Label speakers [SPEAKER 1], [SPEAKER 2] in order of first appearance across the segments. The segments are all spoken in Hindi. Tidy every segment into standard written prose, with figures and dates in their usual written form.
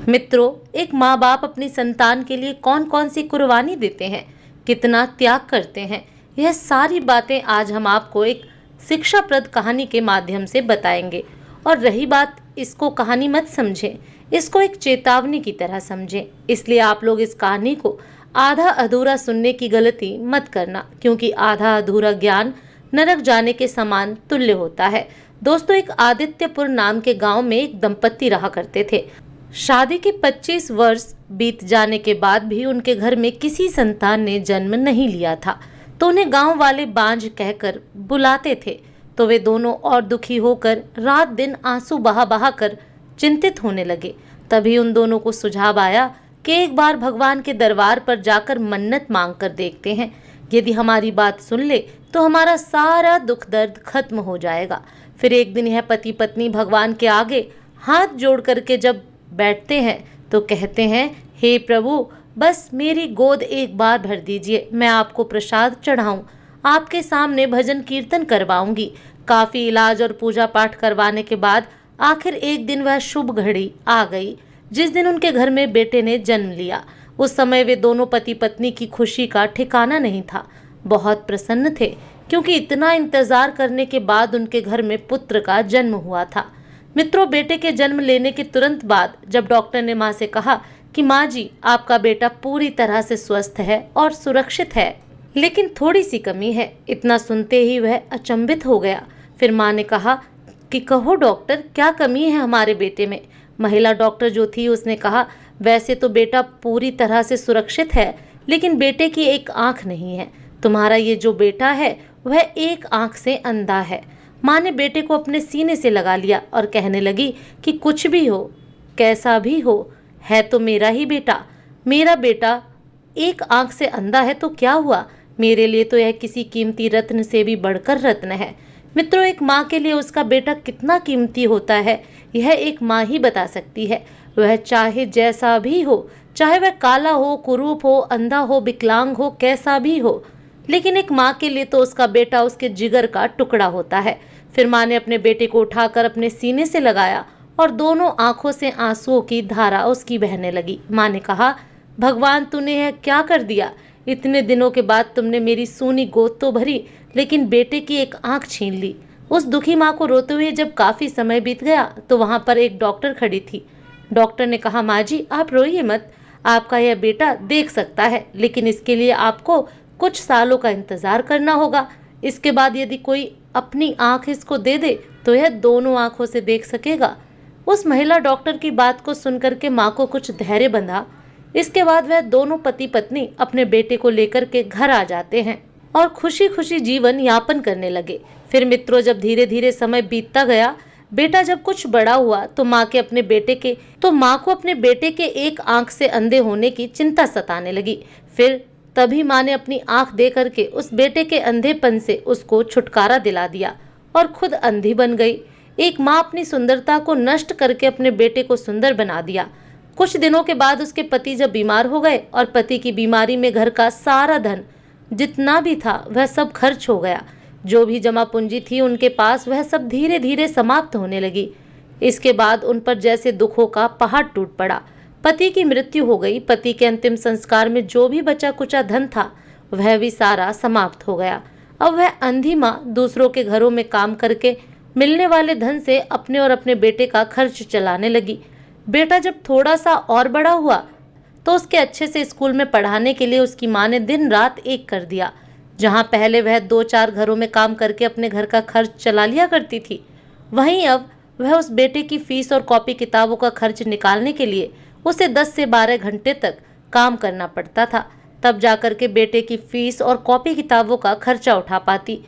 [SPEAKER 1] मित्रों, एक माँ बाप अपनी संतान के लिए कौन कौन सी कुर्बानी देते हैं, कितना त्याग करते हैं, यह सारी बातें आज हम आपको एक शिक्षाप्रद कहानी के माध्यम से बताएंगे। और रही बात, इसको कहानी मत समझें, इसको एक चेतावनी की तरह समझें। इसलिए आप लोग इस कहानी को आधा अधूरा सुनने की गलती मत करना, क्योंकि आधा अधूरा ज्ञान नरक जाने के समान तुल्य होता है। दोस्तों, एक आदित्यपुर नाम के गांव में एक दंपत्ति रहा करते थे। शादी के 25 वर्ष बीत जाने के बाद भी उनके घर में किसी संतान ने जन्म नहीं लिया था, तो उन्हें गांव वाले बांझ कहकर बुलाते थे। तो वे दोनों और दुखी होकर रात दिन आंसू बहा बहा कर चिंतित होने लगे। तभी उन दोनों को सुझाव आया कि एक बार भगवान के दरबार पर जाकर मन्नत मांग कर देखते हैं। यदि हमारी बात सुन ले तो हमारा सारा दुख दर्द खत्म हो जाएगा। फिर एक दिन यह पति पत्नी भगवान के आगे हाथ जोड़ करके जब बैठते हैं तो कहते हैं, हे प्रभु, बस मेरी गोद एक बार भर दीजिए, मैं आपको प्रसाद चढ़ाऊं, आपके सामने भजन कीर्तन करवाऊंगी। काफी इलाज और पूजा पाठ करवाने के बाद आखिर एक दिन वह शुभ घड़ी आ गई जिस दिन उनके घर में बेटे ने जन्म लिया। उस समय वे दोनों पति पत्नी की खुशी का ठिकाना नहीं था। बहुत प्रसन्न थे, क्योंकि इतना इंतजार करने के बाद उनके घर में पुत्र का जन्म हुआ था। मित्रों, बेटे के जन्म लेने के तुरंत बाद जब डॉक्टर ने माँ से कहा कि माँ जी, आपका बेटा पूरी तरह से स्वस्थ है और सुरक्षित है, लेकिन थोड़ी सी कमी है, इतना सुनते ही वह अचंभित हो गया। फिर माँ ने कहा कि कहो डॉक्टर, क्या कमी है हमारे बेटे में। महिला डॉक्टर जो थी उसने कहा, वैसे तो बेटा पूरी तरह से सुरक्षित है, लेकिन बेटे की एक आंख नहीं है। तुम्हारा ये जो बेटा है वह एक आंख से अंधा है। माँ ने बेटे को अपने सीने से लगा लिया और कहने लगी कि कुछ भी हो, कैसा भी हो, है तो मेरा ही बेटा। मेरा बेटा एक आंख से अंधा है तो क्या हुआ, मेरे लिए तो यह किसी कीमती रत्न से भी बढ़कर रत्न है। मित्रों, एक माँ के लिए उसका बेटा कितना कीमती होता है, यह एक माँ ही बता सकती है। वह चाहे जैसा भी हो, चाहे वह काला हो, कुरूप हो, अंधा हो, विकलांग हो, कैसा भी हो, लेकिन एक माँ के लिए तो उसका बेटा उसके जिगर का टुकड़ा होता है। फिर माँ ने अपने बेटे को उठाकर अपने सीने से लगाया और दोनों आंखों से आंसुओं की धारा उसकी बहने लगी। माँ ने कहा, भगवान, तूने यह क्या कर दिया। इतने दिनों के बाद तुमने मेरी सूनी गोद तो भरी, लेकिन बेटे की एक आंख छीन ली। उस दुखी माँ को रोते हुए जब काफी समय बीत गया तो वहां पर एक डॉक्टर खड़ी थी। डॉक्टर ने कहा, माँ जी, आप रोइए मत, आपका यह बेटा देख सकता है, लेकिन इसके लिए आपको कुछ सालों का इंतजार करना होगा। इसके बाद यदि कोई अपनी आंख इसको दे दे तो यह दोनों आंखों से देख सकेगा। उस महिला डॉक्टर की बात को सुनकर के माँ को कुछ धैर्य बंधा। इसके बाद वह दोनों पति पत्नी अपने बेटे को लेकर के घर आ जाते हैं और खुशी खुशी जीवन यापन करने लगे। फिर मित्रों, जब धीरे धीरे समय बीतता गया, बेटा जब कुछ बड़ा हुआ तो माँ को अपने बेटे के एक आंख से अंधे होने की चिंता सताने लगी। फिर तभी माँ ने अपनी आंख दे करके उस बेटे के अंधेपन से उसको छुटकारा दिला दिया और खुद अंधी बन गई। एक माँ अपनी सुंदरता को नष्ट करके अपने बेटे को सुंदर बना दिया। कुछ दिनों के बाद उसके पति जब बीमार हो गए और पति की बीमारी में घर का सारा धन जितना भी था वह सब खर्च हो गया। जो भी जमा पूंजी थी उनके पास, वह सब धीरे धीरे समाप्त होने लगी। इसके बाद उन पर जैसे दुखों का पहाड़ टूट पड़ा। पति की मृत्यु हो गई। पति के अंतिम संस्कार में जो भी बचा कुचा धन था वह भी सारा समाप्त हो गया। अब वह अंधी माँ दूसरों के घरों में काम करके मिलने वाले धन से अपने और अपने बेटे का खर्च चलाने लगी। बेटा जब थोड़ा सा और बड़ा हुआ तो उसके अच्छे से स्कूल में पढ़ाने के लिए उसकी माँ ने दिन रात एक कर दिया। जहाँ पहले वह 2-4 घरों में काम करके अपने घर का खर्च चला लिया करती थी, वहीं अब वह उस बेटे की फीस और कॉपी किताबों का खर्च निकालने के लिए उसे 10 से 12 घंटे तक काम करना पड़ता था। तब जाकर के बेटे की फीस और कॉपी किताबों का खर्चा उठा पाती।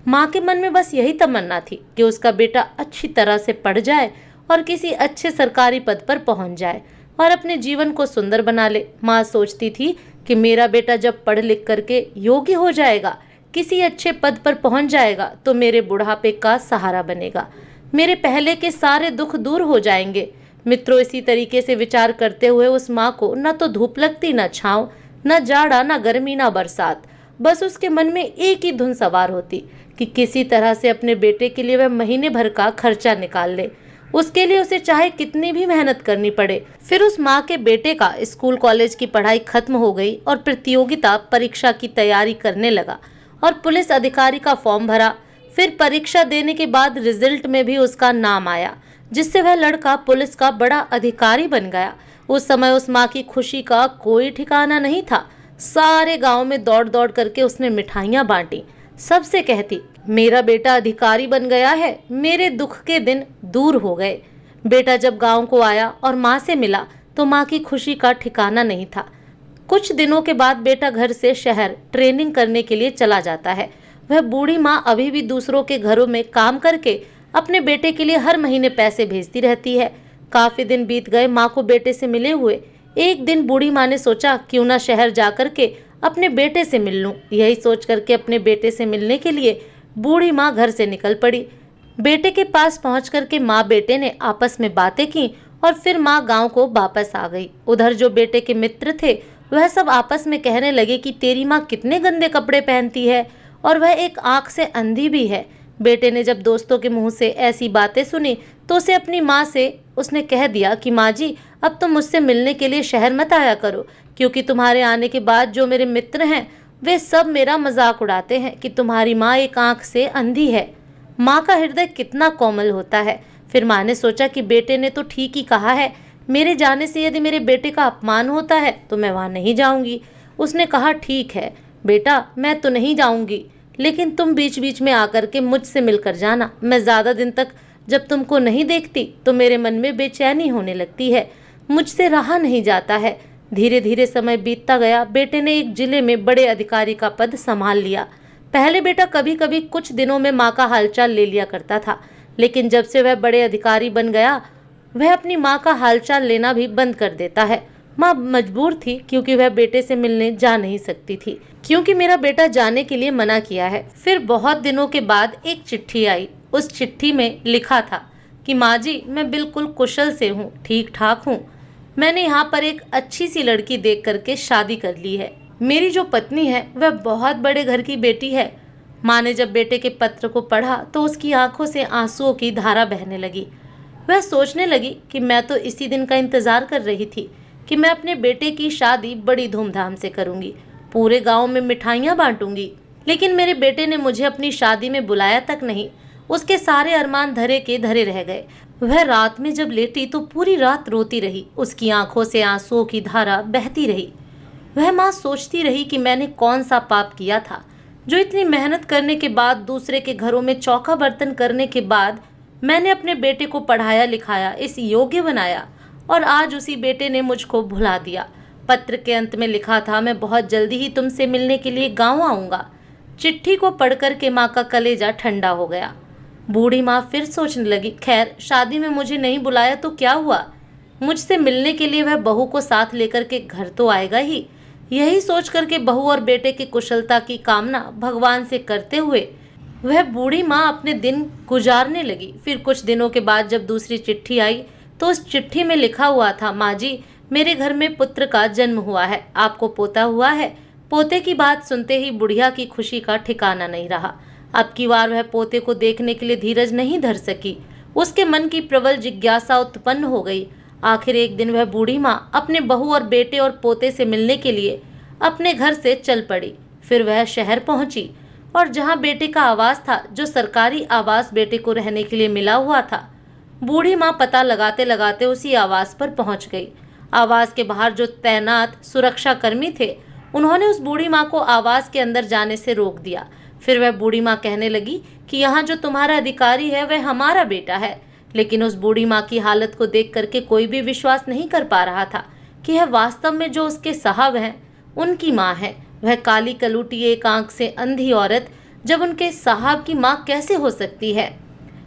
[SPEAKER 1] माँ के मन में बस यही तमन्ना थी कि उसका बेटा अच्छी तरह से पढ़ जाए और किसी अच्छे सरकारी पद पर पहुंच जाए और अपने जीवन को सुंदर बना ले। माँ सोचती थी कि मेरा बेटा जब पढ़ लिख करके योग्य हो जाएगा, किसी अच्छे पद पर पहुंच जाएगा, तो मेरे बुढ़ापे का सहारा बनेगा, मेरे पहले के सारे दुख दूर हो जाएंगे। मित्रों, इसी तरीके से विचार करते हुए उस माँ को न तो धूप लगती, न छाँव, न जाड़ा, न गर्मी, न बरसात। बस उसके मन में एक ही धुन सवार होती कि किसी तरह से अपने बेटे के लिए वह महीने भर का खर्चा निकाल ले। उसके लिए उसे चाहे कितनी भी मेहनत करनी पड़े। फिर उस माँ के बेटे का स्कूल कॉलेज की पढ़ाई खत्म हो गई और प्रतियोगिता परीक्षा की तैयारी करने लगा और पुलिस अधिकारी का फॉर्म भरा। फिर परीक्षा देने के बाद रिजल्ट में भी उसका नाम आया, जिससे वह लड़का पुलिस का बड़ा अधिकारी बन गया। उस समय उस माँ की खुशी का कोई ठिकाना नहीं था। सारे गांव में दौड़ दौड़ करके उसने मिठाइयाँ बांटी। सबसे कहती, मेरा बेटा अधिकारी बन गया है, मेरे दुख के दिन दूर हो गए। बेटा जब गांव को आया और माँ से मिला तो माँ की खुशी का ठिकाना नहीं था। कुछ दिनों के बाद बेटा घर से शहर ट्रेनिंग करने के लिए चला जाता है। वह बूढ़ी माँ अभी भी दूसरों के घरों में काम करके अपने बेटे के लिए हर महीने पैसे भेजती रहती है। काफी दिन बीत गए माँ को बेटे से मिले हुए। एक दिन बूढ़ी माँ ने सोचा क्यों ना शहर जा करके अपने बेटे से मिल लूं। यही सोच करके अपने बेटे से मिलने के लिए बूढ़ी माँ घर से निकल पड़ी। बेटे के पास पहुंच करके माँ बेटे ने आपस में बातें की और फिर माँ गांव को वापस आ गई। उधर जो बेटे के मित्र थे वह सब आपस में कहने लगे कि तेरी माँ कितने गंदे कपड़े पहनती है और वह एक आंख से अंधी भी है। बेटे ने जब दोस्तों के मुंह से ऐसी बातें सुनी तो उसे अपनी माँ से उसने कह दिया कि माँ जी, अब तुम मुझसे मिलने के लिए शहर मत आया करो, क्योंकि तुम्हारे आने के बाद जो मेरे मित्र हैं वे सब मेरा मजाक उड़ाते हैं कि तुम्हारी माँ एक आंख से अंधी है। माँ का हृदय कितना कोमल होता है। फिर माँ ने सोचा कि बेटे ने तो ठीक ही कहा है, मेरे जाने से यदि मेरे बेटे का अपमान होता है तो मैं वहाँ नहीं जाऊँगी। उसने कहा, ठीक है बेटा, मैं तो नहीं जाऊँगी, लेकिन तुम बीच बीच में आकर के मुझसे मिलकर जाना। मैं ज़्यादा दिन तक जब तुमको नहीं देखती तो मेरे मन में बेचैनी होने लगती है, मुझसे रहा नहीं जाता है। धीरे धीरे समय बीतता गया। बेटे ने एक जिले में बड़े अधिकारी का पद संभाल लिया। पहले बेटा कभी कभी कुछ दिनों में माँ का हालचाल ले लिया करता था, लेकिन जब से वह बड़े अधिकारी बन गया वह अपनी माँ का हालचाल लेना भी बंद कर देता है। माँ मजबूर थी क्योंकि वह बेटे से मिलने जा नहीं सकती थी, क्योंकि मेरा बेटा जाने के लिए मना किया है। फिर बहुत दिनों के बाद एक चिट्ठी आई। उस चिट्ठी में लिखा था कि माँ जी, मैं बिल्कुल कुशल से हूँ, ठीक ठाक हूँ। मैंने यहाँ पर एक अच्छी सी लड़की देख करके शादी कर ली है। मेरी जो पत्नी है वह बहुत बड़े घर की बेटी है। माँ ने जब बेटे के पत्र को पढ़ा तो उसकी आंखों से आंसुओं की धारा बहने लगी। वह सोचने लगी कि मैं तो इसी दिन का इंतजार कर रही थी कि मैं अपने बेटे की शादी बड़ी धूमधाम से करूंगी, पूरे गांव में मिठाइयाँ बांटूंगी, लेकिन मेरे बेटे ने मुझे अपनी शादी में बुलाया तक नहीं। उसके सारे अरमान धरे के धरे रह गए। वह रात में जब लेटी तो पूरी रात रोती रही, उसकी आंखों से आंसुओं की धारा बहती रही। वह माँ सोचती रही कि मैंने कौन सा पाप किया था जो इतनी मेहनत करने के बाद, दूसरे के घरों में चौका बर्तन करने के बाद मैंने अपने बेटे को पढ़ाया लिखाया, इस योग्य बनाया, और आज उसी बेटे ने मुझको भुला दिया। पत्र के अंत में लिखा था, मैं बहुत जल्दी ही तुमसे मिलने के लिए गाँव आऊँगा। चिट्ठी को पढ़कर के माँ का कलेजा ठंडा हो गया। बूढ़ी माँ फिर सोचने लगी, खैर शादी में मुझे नहीं बुलाया तो क्या हुआ, मुझसे मिलने के लिए वह बहू को साथ लेकर के घर तो आएगा ही। यही सोच करके बहू और बेटे की कुशलता की कामना भगवान से करते हुए वह बूढ़ी माँ अपने दिन गुजारने लगी। फिर कुछ दिनों के बाद जब दूसरी चिट्ठी आई तो उस चिट्ठी में लिखा हुआ था, माँ जी, मेरे घर में पुत्र का जन्म हुआ है, आपको पोता हुआ है। पोते की बात सुनते ही बुढ़िया की खुशी का ठिकाना नहीं रहा। अब की बार वह पोते को देखने के लिए धीरज नहीं धर सकी। उसके मन की प्रबल जिज्ञासा उत्पन्न हो गई। आखिर एक दिन वह बूढ़ी माँ अपने बहू और बेटे और पोते से मिलने के लिए अपने घर से चल पड़ी। फिर वह शहर पहुंची और जहां बेटे का आवास था, जो सरकारी आवास बेटे को रहने के लिए मिला हुआ था, बूढ़ी माँ पता लगाते लगाते उसी आवास पर पहुंच गई। आवास के बाहर जो तैनात सुरक्षा कर्मी थे, उन्होंने उस बूढ़ी माँ को आवास के अंदर जाने से रोक दिया। फिर वह बूढ़ी माँ कहने लगी कि यहाँ जो तुम्हारा अधिकारी है वह हमारा बेटा है। लेकिन उस बूढ़ी माँ की हालत को देख करके कोई भी विश्वास नहीं कर पा रहा था कि यह वास्तव में जो उसके साहब हैं उनकी माँ है। वह काली कलूटी एक आंख से अंधी औरत जब उनके साहब की माँ कैसे हो सकती है,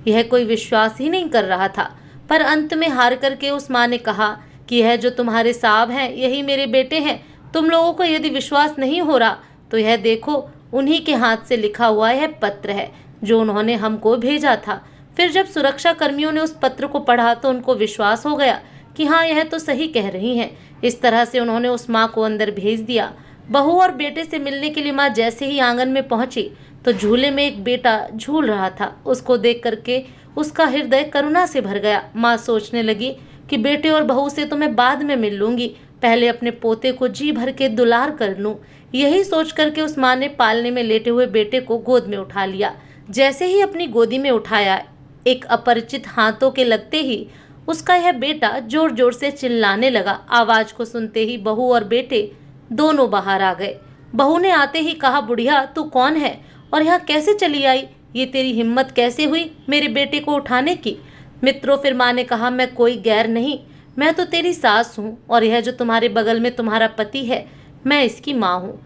[SPEAKER 1] यह कोई विश्वास ही नहीं कर रहा था। पर अंत में हार करके उस माँ ने कहा कि यह जो तुम्हारे साहब हैं यही मेरे बेटे हैं। तुम लोगों को यदि विश्वास नहीं हो रहा तो यह देखो, उन्हीं के हाथ से लिखा हुआ यह पत्र है जो उन्होंने हमको भेजा था। फिर जब सुरक्षा कर्मियों ने उस पत्र को पढ़ा तो उनको विश्वास हो गया कि हाँ, यह तो सही कह रही हैं। इस तरह से उन्होंने उस माँ को अंदर भेज दिया। बहू और बेटे से मिलने के लिए माँ जैसे ही आंगन में पहुंची तो झूले में एक बेटा झूल रहा था। उसको देख करके उसका हृदय करुणा से भर गया। माँ सोचने लगी कि बेटे और बहू से तो मैं बाद में मिल लूंगी, पहले अपने पोते को जी भर के दुलार कर लूं। यही सोच करके उस माँ ने पालने में लेटे हुए बेटे को गोद में उठा लिया। जैसे ही अपनी गोदी में उठाया, एक अपरिचित हाथों के लगते ही उसका यह बेटा जोर जोर से चिल्लाने लगा। आवाज को सुनते ही बहू और बेटे दोनों बाहर आ गए। बहू ने आते ही कहा, बुढ़िया तू कौन है और यहाँ कैसे चली आई? ये तेरी हिम्मत कैसे हुई मेरे बेटे को उठाने की? मित्रों, फिर माँ ने कहा, मैं कोई गैर नहीं, मैं तो तेरी सास हूँ और यह जो तुम्हारे बगल में तुम्हारा पति है, मैं इसकी माँ हूँ।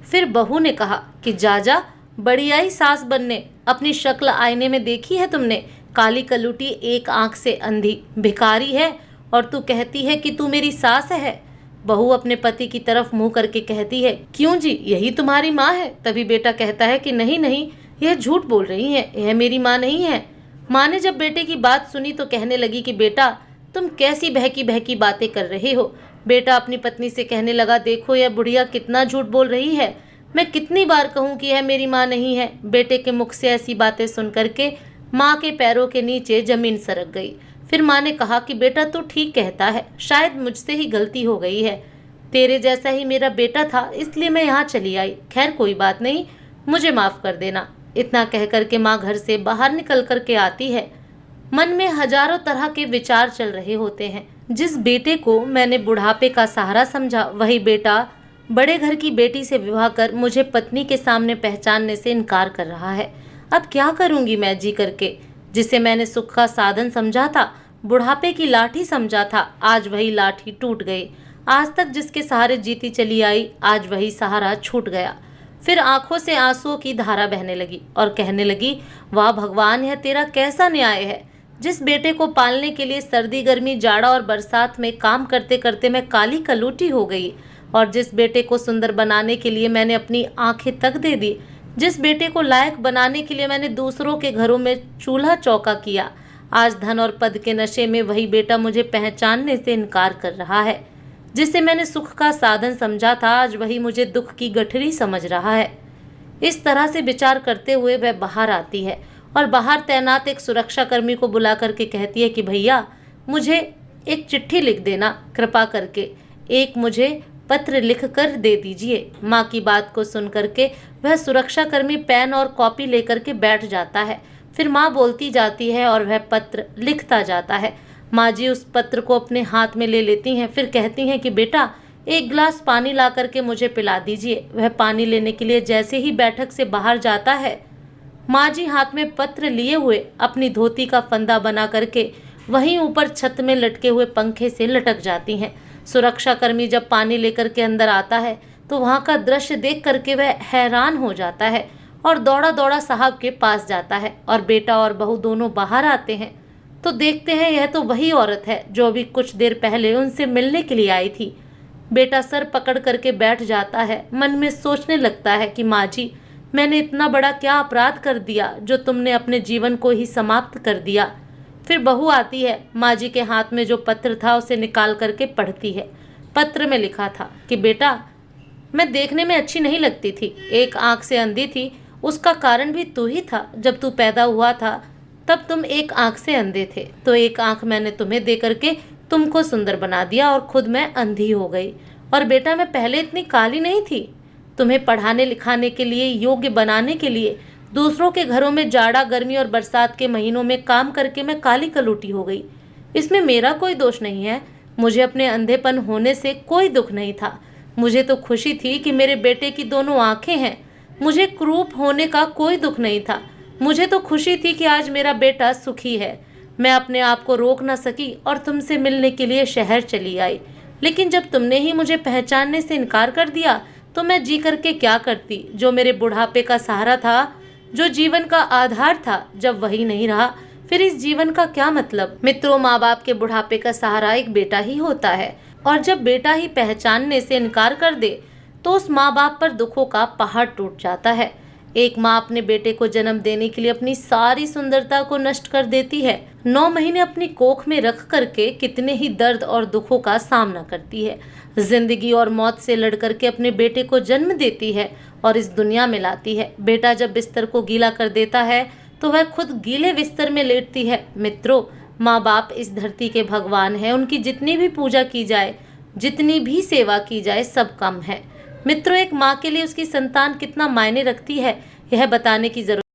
[SPEAKER 1] फिर बहू ने कहा कि जा बड़ी आई सास बनने, अपनी शक्ल आईने में देखी है तुमने? काली कलूटी, एक आंख से अंधी, भिखारी है और तू कहती है कि तू मेरी सास है। बहू अपने पति की तरफ मुंह करके कहती है, क्यों जी, यही तुम्हारी माँ है? तभी बेटा कहता है कि नहीं नहीं, यह झूठ बोल रही है, यह मेरी माँ नहीं है। माँ ने जब बेटे की बात सुनी तो कहने लगी कि बेटा तुम कैसी बहकी बहकी बातें कर रहे हो? बेटा अपनी पत्नी से कहने लगा, देखो यह बुढ़िया कितना झूठ बोल रही है, मैं कितनी बार कहूँ कि यह मेरी माँ नहीं है। बेटे के मुख से ऐसी बातें सुन करके माँ के पैरों के नीचे जमीन सरक गई। फिर माँ ने कहा कि बेटा तू ठीक कहता है, शायद मुझसे ही गलती हो गई है, तेरे जैसा ही मेरा बेटा था इसलिए मैं यहाँ चली आई। खैर कोई बात नहीं, मुझे माफ कर देना। इतना कह करके माँ घर से बाहर निकल करके आती है। मन में हजारों तरह के विचार चल रहे होते हैं। जिस बेटे को मैंने बुढ़ापे का सहारा समझा, वही बेटा बड़े घर की बेटी से विवाह कर मुझे पत्नी के सामने पहचानने से इनकार कर रहा है। अब क्या करूंगी मैं जी करके? जिसे मैंने सुख का साधन समझा था, बुढ़ापे की लाठी समझा था, आज वही लाठी टूट गई। आज तक जिसके सहारे जीती चली आई, आज वही सहारा छूट गया। फिर आंखों से आंसुओं की धारा बहने लगी और कहने लगी, वाह भगवान, यह तेरा कैसा न्याय है। जिस बेटे को पालने के लिए सर्दी गर्मी जाड़ा और बरसात में काम करते करते मैं काली कलूटी हो गई, और जिस बेटे को सुंदर बनाने के लिए मैंने अपनी आंखें तक दे दी, जिस बेटे को लायक बनाने के लिए मैंने दूसरों के घरों में चूल्हा चौका किया, आज धन और पद के नशे में वही बेटा मुझे पहचानने से इनकार कर रहा है। जिसे मैंने सुख का साधन समझा था, आज वही मुझे दुख की गठरी समझ रहा है। इस तरह से विचार करते हुए वह बाहर आती है और बाहर तैनात एक सुरक्षा कर्मी को बुला करके कहती है कि भैया मुझे एक चिट्ठी लिख देना, कृपा करके एक मुझे पत्र लिख कर दे दीजिए। माँ की बात को सुन करके वह सुरक्षा कर्मी पेन और कॉपी लेकर के बैठ जाता है। फिर माँ बोलती जाती है और वह पत्र लिखता जाता है। माँ जी उस पत्र को अपने हाथ में ले लेती हैं, फिर कहती हैं कि बेटा एक गिलास पानी ला करके मुझे पिला दीजिए। वह पानी लेने के लिए जैसे ही बैठक से बाहर जाता है, माँ जी हाथ में पत्र लिए हुए अपनी धोती का फंदा बना करके वहीं ऊपर छत में लटके हुए पंखे से लटक जाती हैं। सुरक्षा कर्मी जब पानी लेकर के अंदर आता है तो वहाँ का दृश्य देख करके वह हैरान हो जाता है और दौड़ा दौड़ा साहब के पास जाता है, और बेटा और बहू दोनों बाहर आते हैं तो देखते हैं यह तो वही औरत है जो अभी कुछ देर पहले उनसे मिलने के लिए आई थी। बेटा सर पकड़ करके बैठ जाता है, मन में सोचने लगता है कि माँ जी मैंने इतना बड़ा क्या अपराध कर दिया जो तुमने अपने जीवन को ही समाप्त कर दिया। फिर बहू आती है, माँ जी के हाथ में जो पत्र था उसे निकाल करके पढ़ती है। पत्र में लिखा था कि बेटा मैं देखने में अच्छी नहीं लगती थी, एक आंख से अंधी थी, उसका कारण भी तू ही था। जब तू पैदा हुआ था तब तुम एक आंख से अंधे थे, तो एक आंख मैंने तुम्हें दे करके तुमको सुंदर बना दिया और खुद मैं अंधी हो गई। और बेटा मैं पहले इतनी काली नहीं थी, तुम्हें पढ़ाने लिखाने के लिए योग्य बनाने के लिए दूसरों के घरों में जाड़ा गर्मी और बरसात के महीनों में काम करके मैं काली कलूटी हो गई। इसमें मेरा कोई दोष नहीं है, मुझे अपने अंधेपन होने से कोई दुख नहीं था। मुझे तो खुशी थी कि मेरे बेटे की दोनों आंखें हैं, मुझे क्रूप होने का कोई दुख नहीं था। मुझे तो खुशी थी कि आज मेरा बेटा सुखी है। मैं अपने आप को रोक न सकी और तुमसे मिलने के लिए शहर चली आई, लेकिन जब तुमने ही मुझे पहचानने से इनकार कर दिया तो मैं जी करके क्या करती। जो मेरे बुढ़ापे का सहारा था, जो जीवन का आधार था, जब वही नहीं रहा फिर इस जीवन का क्या मतलब। मित्रों, माँ बाप के बुढ़ापे का सहारा एक बेटा ही होता है, और जब बेटा ही पहचानने से इनकार कर दे तो उस माँ बाप पर दुखों का पहाड़ टूट जाता है। एक माँ अपने बेटे को जन्म देने के लिए अपनी सारी सुंदरता को नष्ट कर देती है। 9 महीने अपनी कोख में रख करके कितने ही दर्द और दुखों का सामना करती है। जिंदगी और मौत से लड़ करके अपने बेटे को जन्म देती है और इस दुनिया में लाती है। बेटा जब बिस्तर को गीला कर देता है तो वह खुद गीले बिस्तर में लेटती है। मित्रों, माँ बाप इस धरती के भगवान हैं। उनकी जितनी भी पूजा की जाए, जितनी भी सेवा की जाए, सब कम है। मित्रों, एक माँ के लिए उसकी संतान कितना मायने रखती है, यह बताने की जरूरत